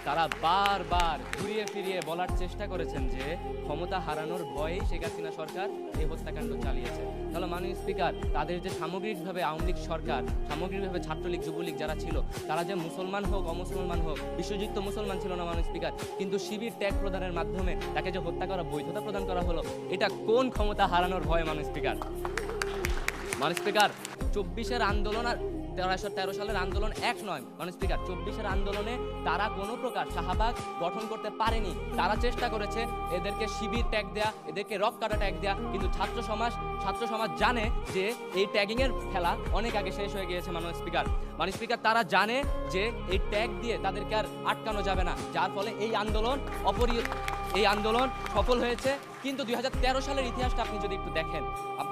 তারা বারবার ঘুরিয়ে ফিরিয়ে বলার চেষ্টা করেছেন যে ক্ষমতা হারানোর ভয়েই শেখ হাসিনা সরকার এই হত্যাকাণ্ড চালিয়েছে। তাহলে মাননীয় স্পিকার, তাদের যে সামগ্রিকভাবে আওয়ামী লীগ সরকার, সামগ্রিকভাবে ছাত্রলীগ যুবলীগ যারা ছিল, তারা যে মুসলমান হোক অমুসলমান হোক, বিশ্বযুক্ত মুসলমান ছিল না মাননীয় স্পিকার, কিন্তু শিবির ট্যাগ প্রদানের মাধ্যমে তাকে যে হত্যা করা বৈধতা প্রদান করা হলো, এটা কোন ক্ষমতা হারানোর ভয় মাননীয় স্পিকার? মাননীয় স্পিকার, 24-এর আন্দোলন আর 13 সালের আন্দোলন এক নয় মাননীয় স্পিকার। 24-এর আন্দোলনে তারা কোনো প্রকার শাহবাগ গঠন করতে পারেনি। তারা চেষ্টা করেছে এদেরকে শিবির ট্যাগ দেয়া, এদেরকে রক কাটা ট্যাগ দেয়া, কিন্তু ছাত্র সমাজ জানে যে এই ট্যাগিং এর খেলা অনেক আগে শেষ হয়ে গিয়েছে মাননীয় স্পিকার। মাননীয় স্পিকার, তারা জানে যে এই ট্যাগ দিয়ে তাদেরকে আর আটকানো যাবে না, যার ফলে এই আন্দোলন সফল হয়েছে। কিন্তু 2013 সালের ইতিহাসটা আপনি যদি একটু দেখেন,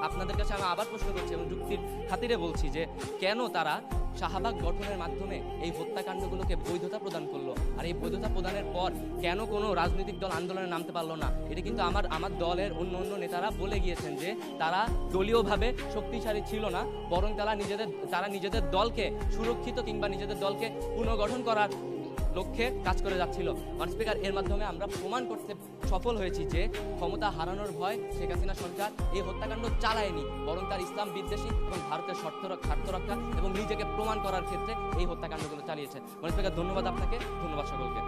আপনাদের কাছে আমি আবার প্রশ্ন করছি এবং যুক্তির খাতিরে বলছি যে কেন তারা শাহবাগ গঠনের মাধ্যমে এই হত্যাকাণ্ডগুলোকে বৈধতা প্রদান করলো, আর এই বৈধতা প্রদানের পর কেন কোনো রাজনৈতিক দল আন্দোলনে নামতে পারলো না? এটা কিন্তু আমার দলের অন্য নেতারা বলে গিয়েছেন যে তারা দলীয়ভাবে শক্তিশালী ছিল না, বরং তারা নিজেদের দলকে সুরক্ষিত কিংবা নিজেদের দলকে পুনর্গঠন করার লক্ষ্যে কাজ করে যাচ্ছিল। মাননীয় স্পিকার, এর মাধ্যমে আমরা প্রমাণ করতে সফল হয়েছি যে ক্ষমতা হারানোর ভয় শেখ হাসিনা সরকার এই হত্যাকাণ্ড চালায়নি, বরং তার ইসলাম বিদ্বেষী এবং ভারতের স্বার্থ রক্ষা এবং নিজেকে প্রমাণ করার ক্ষেত্রে এই হত্যাকাণ্ডগুলো চালিয়েছে। মাননীয় স্পিকার, ধন্যবাদ আপনাকে, ধন্যবাদ সকলকে।